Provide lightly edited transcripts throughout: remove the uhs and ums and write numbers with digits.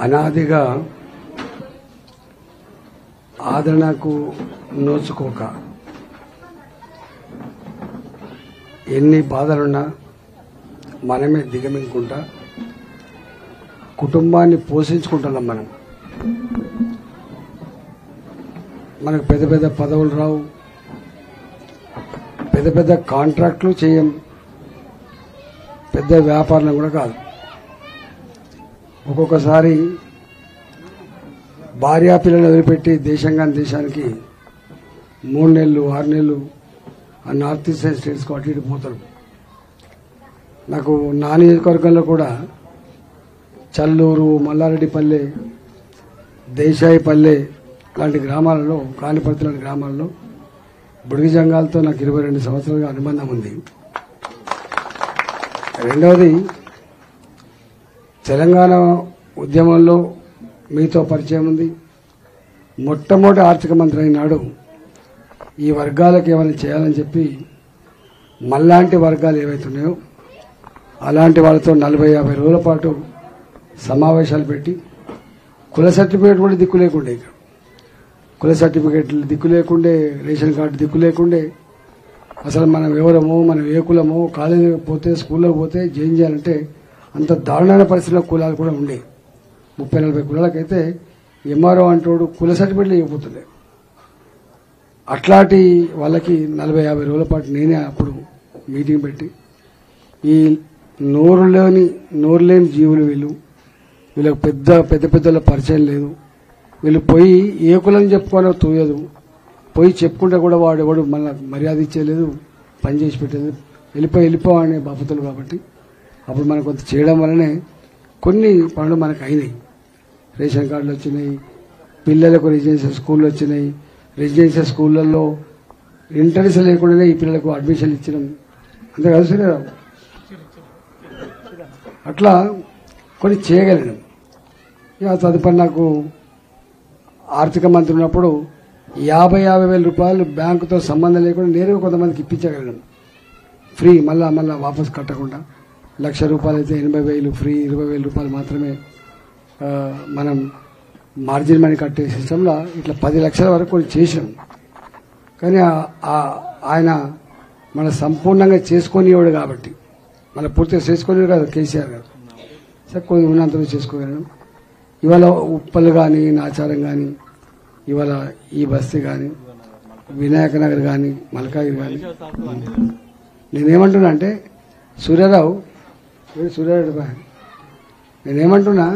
అనాదిగా ఆదరణకు నోచుకోక ఎన్ని బాధలున్నా మనమే దిగమింగుకుంటా కుటుంబాన్ని పోషించుకుంటున్నాం. మనకు పెద్ద పెద్ద పదవులు రావు, పెద్ద పెద్ద కాంట్రాక్టులు చేయం, పెద్ద వ్యాపారం కూడా కాదు. ఒక్కొక్కసారి భార్యా పిల్లలు వదిలిపెట్టి దేశానికి 3 నెలలు 6 నెలలు ఆ నార్త్ ఈస్టర్న్ స్టేట్స్కు అటు ఇటు పోతారు. నాకు నా నియోజకవర్గంలో కూడా చల్లూరు, మల్లారెడ్డిపల్లె, దేశాయిపల్లె లాంటి గ్రామాలలో, కానిపర్తి లాంటి గ్రామాలలో బుడిగి జంగాలతో నాకు 22 సంవత్సరాలుగా అనుబంధం ఉంది. రెండవది, తెలంగాణ ఉద్యమంలో మీతో పరిచయం ఉంది. మొట్టమొదటి ఆర్థిక మంత్రి అయినాడు ఈ వర్గాలకు ఏమైనా చేయాలని చెప్పి మళ్ళాంటి వర్గాలు ఏవైతున్నాయో అలాంటి వాళ్ళతో 40-50 రోజుల పాటు సమావేశాలు పెట్టి కుల సర్టిఫికేట్ కూడా దిక్కు లేకుండే, కుల సర్టిఫికేట్లు దిక్కు లేకుండే, రేషన్ కార్డు దిక్కు లేకుండే, అసలు మనం ఎవరమో మనం ఏ కులమో, కాలేజీకి పోతే స్కూల్లోకి పోతే జాయిన్ చేయాలంటే అంత దారుణమైన పరిస్థితుల్లో కులాలు కూడా ఉండే. 30-40 కులాలకైతే ఎంఆర్ఓ అంటోడు కుల సర్టిఫికేట్లు ఇవ్వబోతుండే. అట్లాంటి వాళ్ళకి 40-50 రోజుల పాటు నేనే అప్పుడు మీటింగ్ పెట్టి ఈ నోరు లేని జీవులు వీళ్ళకి పెద్దల పరిచయం లేదు, వీళ్ళు పోయి ఏ కులం చెప్పుకోనో తోయదు, పోయి చెప్పుకుంటే కూడా వాడెవడు మళ్ళీ మర్యాద ఇచ్చేయలేదు, పని చేసి పెట్టలేదు, వెళ్ళిపో అనే బాపతులు. కాబట్టి అప్పుడు మనం కొంత చేయడం వల్లనే కొన్ని పనులు మనకు అయినాయి. రేషన్ కార్డులు వచ్చినాయి, పిల్లలకు రెసిడెన్షియల్ స్కూళ్ళు వచ్చినాయి, రెసిడెన్షియల్ స్కూళ్లలో ఇంటర్వ్యూస్ లేకుండానే ఈ పిల్లలకు అడ్మిషన్లు ఇచ్చినాం. అంతే కదా శ్రీరావు? అట్లా కొన్ని చేయగలిగినాం. ఇక తదుపరి నాకు ఆర్థిక మంత్రి ఉన్నప్పుడు 50,000 రూపాయలు బ్యాంకుతో సంబంధం లేకుండా నేరుగా కొంతమందికి ఇప్పించగలిగినాం ఫ్రీ, మళ్ళా వాపస్ కట్టకుండా. 1,00,000 రూపాయలు అయితే 80,000 ఫ్రీ, 20,000 రూపాయలు మాత్రమే మనం మార్జిన్ మనీ కట్టే సిస్టంలో ఇట్లా 10 లక్షల వరకు కొన్ని చేసినాం. కానీ ఆయన మన సంపూర్ణంగా చేసుకునేవాడు కాబట్టి, మన పూర్తిగా చేసుకునేవాడు కాదు కేసీఆర్ గారు, సరే కొన్ని ఉన్నంతలో చేసుకోగలను. ఇవాళ ఉప్పల్ కానీ, నాచారం కానీ, ఇవాళ ఈ బస్తీ కానీ, వినాయక నగర్ కానీ, మల్కాగిరి కానీ, నేనేమంటున్నా అంటే సూర్యారావు నేనేమంటున్నా,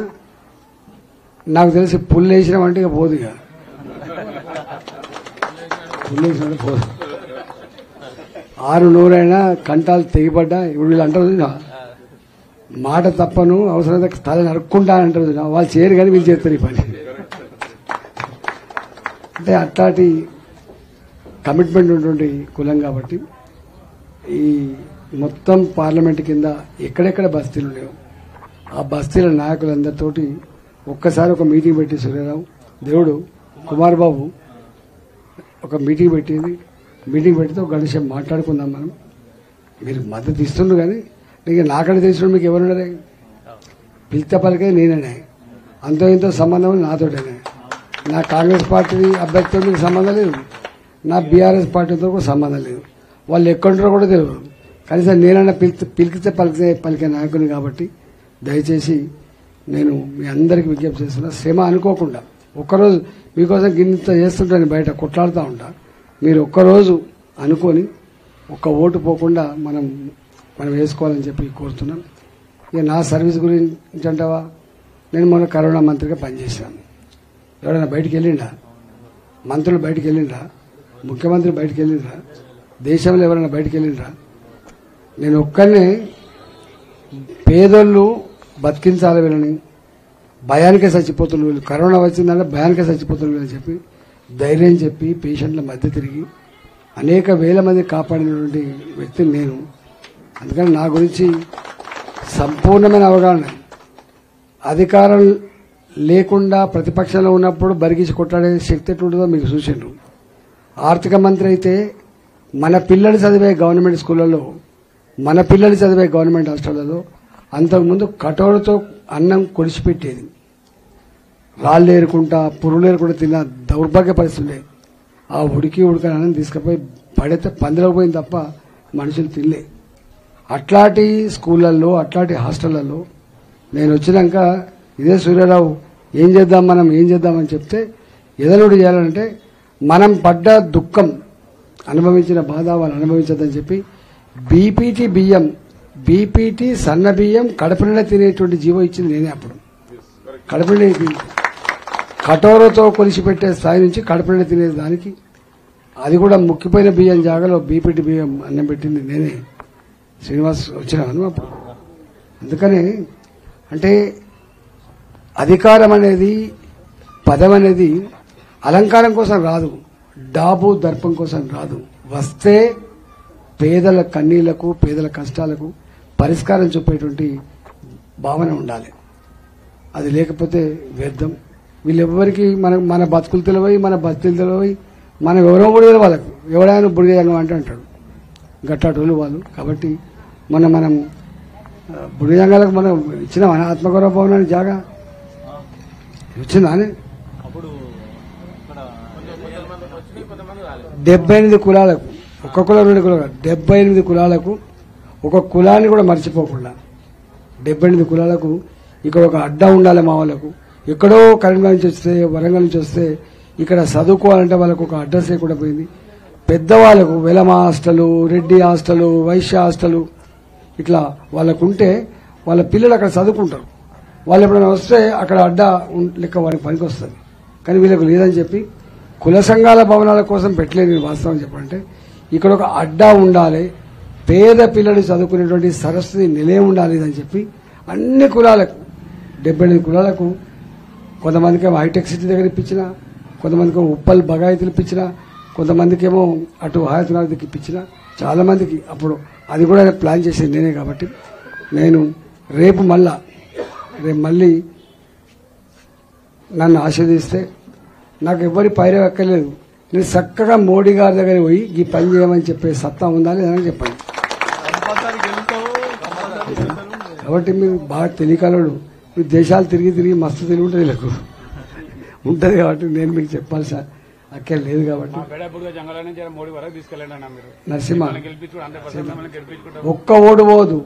నాకు తెలిసి పుల్లు వేసినామంటే ఇక పోదు, ఇక పుల్లు వేసినట్టు పోదు. 6 నూరైనా కంటాలు తెగిపడ్డా. ఇప్పుడు వీళ్ళు అంటారు మాట తప్పను, అవసరమైతే తల నరుక్కుంటా అంటారు, వాళ్ళు చేయరు కానీ వీళ్ళు చేస్తారు ఈ పని. అంటే అట్లాంటి కమిట్మెంట్ ఉన్నటువంటి కులం కాబట్టి ఈ మొత్తం పార్లమెంట్ కింద ఎక్కడెక్కడ బస్తీలు లేవు ఆ బస్తీల నాయకులందరితోటి ఒక్కసారి ఒక మీటింగ్ పెట్టి సూర్యారావు దేవుడు కుమార్ బాబు ఒక మీటింగ్ పెడితే ఒక గంట సేపు మాట్లాడుకుందాం. మనం మీరు మద్దతు ఇస్తుండ్రు కానీ నీకు నాకంటే తెలిసిన మీకు ఎవరున్నారే, పిలిత పలికే నేనే, అంతో ఇంతో సంబంధం నాతోటేనే. నా కాంగ్రెస్ పార్టీ అభ్యర్థితో మీకు సంబంధం లేదు, నా బీఆర్ఎస్ పార్టీతో కూడా సంబంధం లేదు, వాళ్ళు ఎక్కడుంటారో కూడా తెలియదు. కనీసం నేనన్నా పిలికితే పలికే నాయకుని. కాబట్టి దయచేసి నేను మీ అందరికీ విజ్ఞప్తి చేస్తున్నా, శ్రమ అనుకోకుండా ఒక్కరోజు మీకోసం గిన్నెత చేస్తుంటాను, బయట కొట్లాడుతూ ఉంటా, మీరు ఒక్కరోజు అనుకొని ఒక్క ఓటు పోకుండా మనం వేసుకోవాలని చెప్పి కోరుతున్నాం. ఇక నా సర్వీస్ గురించి అంటావా, నేను మొన్న కరోనా మంత్రిగా పనిచేశాను. ఎవరైనా బయటికి వెళ్ళిండా? మంత్రులు బయటికి వెళ్ళిండ్రా? ముఖ్యమంత్రి బయటికి వెళ్ళిండ్రా? దేశంలో ఎవరైనా బయటికి వెళ్ళిండ్రా? నేను ఒక్కనే పేదోళ్ళు బతికించాలి వీళ్ళని, భయానికే చచ్చిపోతున్నారు వీళ్ళు, కరోనా వచ్చిందంటే భయానికే చచ్చిపోతున్నారు వీళ్ళని చెప్పి ధైర్యం చెప్పి పేషెంట్ల మధ్య తిరిగి అనేక వేల మంది కాపాడినటువంటి వ్యక్తిని నేను. అందుకని నా గురించి సంపూర్ణమైన అవగాహన. అధికారం లేకుండా ప్రతిపక్షంలో ఉన్నప్పుడు బరిగిసి కొట్లాడే శక్తి ఎట్లుంటుందో మీకు చూసిండ్రు. ఆర్థిక మంత్రి అయితే మన పిల్లలు చదివే గవర్నమెంట్ స్కూళ్లలో, మన పిల్లలు చదివే గవర్నమెంట్ హాస్టళ్లలో అంతకుముందు కటోరతో అన్నం కొడిచిపెట్టేది. రాళ్ళు ఏరుకుంటా పురుగులు ఏరుకుంటా తిన్న దౌర్భాగ్య పరిస్థితులే. ఆ ఉడకని అన్నం తీసుకుపోయి పడితే పందిలోకి పోయింది తప్ప మనుషులు తినలే. అట్లాంటి స్కూళ్ళల్లో అట్లాంటి హాస్టళ్లలో నేను వచ్చినాక ఇదే సూర్యారావు ఏం చేద్దామని చెప్తే ఎదలుడు చేయాలంటే మనం పడ్డ దుఃఖం అనుభవించిన బాధ వాళ్ళు అనుభవించద్దని చెప్పి బీపీటీ సన్న బియ్యం కడపనిండా తినేటువంటి జీవో ఇచ్చింది నేనే. అప్పుడు కడపనిండా కటోరతో కొలిసిపెట్టే స్థాయి నుంచి కడపనిండా తినే దానికి అది కూడా ముక్కిపోయిన బియ్యం జాగాలో బీపీటీ బియ్యం అన్నం పెట్టింది నేనే. శ్రీనివాస్ వచ్చినాను అప్పుడు. అందుకని అంటే అధికారం అనేది పదం అనేది అలంకారం కోసం రాదు, డాబు దర్పం కోసం రాదు. వస్తే పేదల కన్నీళ్లకు పేదల కష్టాలకు పరిష్కారం చూపేటువంటి భావన ఉండాలి. అది లేకపోతే వ్యర్థం. వీళ్ళెవ్వరికి మన బతుకులు తెలివై మన బతుకులు తెలివై మనం ఎవరో కూడా వాళ్ళకు ఎవడైనా బుడిగంగం అంటే అంటాడు గట్టాటోళ్ళు వాళ్ళు. కాబట్టి మనం బుడిగంగాలకు మనం ఇచ్చిన మన ఆత్మగౌరవ భవనానికి జాగా వచ్చిందా అని 78 కులాలకు ఒక్క కులం 2 కులాలు 78 కులాలకు ఒక కులాన్ని కూడా మర్చిపోకుండా 78 కులాలకు ఇక్కడ ఒక అడ్డా ఉండాలి. మా వాళ్ళకు ఎక్కడో కరీంనగర్ నుంచి వస్తే వరంగల్ నుంచి వస్తే ఇక్కడ చదువుకోవాలంటే వాళ్ళకు ఒక అడ్రస్ లేకుండా పోయింది. పెద్దవాళ్లకు Velama hostel, Reddy hostel, Vaishya hostel ఇట్లా వాళ్ళకుంటే వాళ్ళ పిల్లలు అక్కడ చదువుకుంటారు. వాళ్ళు ఎప్పుడైనా వస్తే అక్కడ అడ్డా లెక్క వారికి పనికి వస్తుంది. కానీ వీళ్ళకు లేదని చెప్పి కుల సంఘాల భవనాల కోసం పెట్టలేదు. వాస్తవం చెప్పాలంటే ఇక్కడ ఒక అడ్డా ఉండాలి, పేద పిల్లలు చదువుకునేటువంటి సరస్వతి నిలయం ఉండాలి అని చెప్పి అన్ని కులాలకు 78 కులాలకు కొంతమందికి హైటెక్ సిటీ దగ్గర ఇప్పించిన, కొంతమందికి ఉప్పల్ బగాయతులు ఇప్పించిన, కొంతమందికి ఏమో అటు హాయత్నాథ్కి ఇప్పించిన, చాలా మందికి అప్పుడు అది కూడా ప్లాన్ చేసేది నేనే. కాబట్టి నేను రేపు మళ్ళీ నన్ను ఆశీర్వదిస్తే నాకు ఎవరి పైర ఎక్కలేదు. నేను చక్కగా మోడీ గారి దగ్గర పోయి ఈ పని చేయమని చెప్పే సత్తా ఉందా లేదని చెప్పండి. కాబట్టి మీరు బాగా తెలియకలడు, మీరు దేశాలు తిరిగి మస్తు తెలివి ఉంటుంది వీళ్ళకు ఉంటుంది. కాబట్టి నేను మీకు చెప్పాల్సిన అక్కడ లేదు. కాబట్టి నరసింహ ఒక్క ఓటు పోదు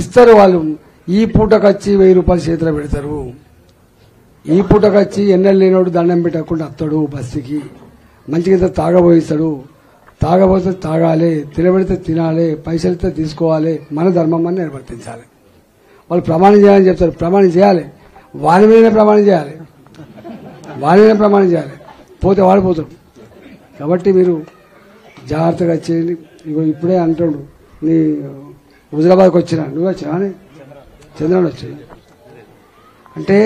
ఇస్తారు వాళ్ళు. ఈ పూటకొచ్చి 1000 రూపాయలు చేతిలో పెడతారు. ఈ పూటకొచ్చి ఎన్నెళ్ళు లేనోడు దండం పెట్టకుండా వస్తాడు బస్సుకి. మంచిగా తాగబోయిస్తాడు, తాగబోతే తాగాలి, తినబెడితే తినాలి, పైసలతో తీసుకోవాలి, మన ధర్మం అని నిర్వర్తించాలి. వాళ్ళు ప్రమాణం చేయాలని చెప్తారు, ప్రమాణం చేయాలి, వాని మీదనే ప్రమాణం చేయాలి, పోతే వాడు పోతాడు. కాబట్టి మీరు జాగ్రత్తగా చేయండి. ఇగో ఇప్పుడే అంటాడు నీ హుజరాబాద్కి వచ్చినా, నువ్వు వచ్చినా చంద్రబాబు వచ్చాయి అంటే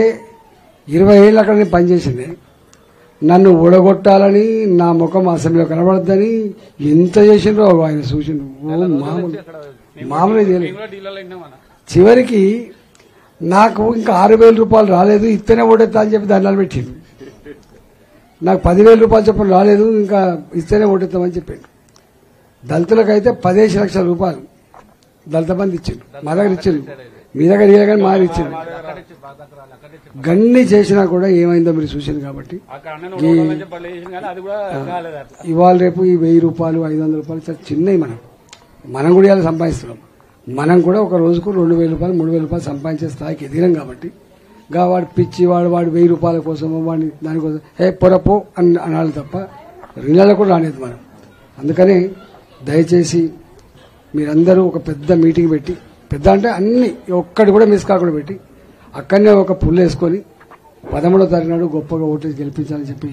20 ఏళ్ళు అక్కడ నేను పనిచేసింది. నన్ను ఊడగొట్టాలని, నా ముఖం అసెంబ్లీలో కనబడద్దని ఎంత చేసిండ్రో ఆయన సూచన మామూలు చేయలేదు. చివరికి నాకు ఇంకా 6,000 రూపాయలు రాలేదు, ఇస్తేనే ఓటెత్తా అని చెప్పి దండాలు పెట్టిండు. నాకు 10,000 రూపాయలు చెప్పడం రాలేదు, ఇంకా ఇస్తేనే ఓటెత్తామని చెప్పాడు. దళితులకైతే 15 లక్షల రూపాయలు దళిత బంధు ఇచ్చిండు. మా దగ్గర ఇచ్చిండు, మీ దగ్గర ఇయ్య కానీ మా దగ్గర ఇచ్చిండు. గన్ని చేసినా కూడా ఏమైందో మీరు చూసింది. కాబట్టి ఇవాళ రేపు ఈ 1000 రూపాయలు 500 రూపాయలు చాలా చిన్నవి. మనం కూడా ఇలా సంపాదిస్తున్నాం. మనం కూడా ఒక రోజుకు 2,000 రూపాయలు 3,000 రూపాయలు సంపాదించే స్థాయికి ఎదిగాం. కాబట్టి వాడు పిచ్చి వాడు 1000 రూపాయల కోసం వాడిని దానికోసం పొరపో అని అనాలి తప్ప రిలాలో కూడా రాలేదు మనం. అందుకని దయచేసి మీరందరూ ఒక పెద్ద మీటింగ్ పెట్టి, పెద్ద అంటే అన్ని ఒక్కటి కూడా మిస్ కాకుండా పెట్టి అక్కడనే ఒక పుల్లు వేసుకొని 13వ తారీఖు నాడు గొప్పగా ఓటేసి గెలిపించాలని చెప్పి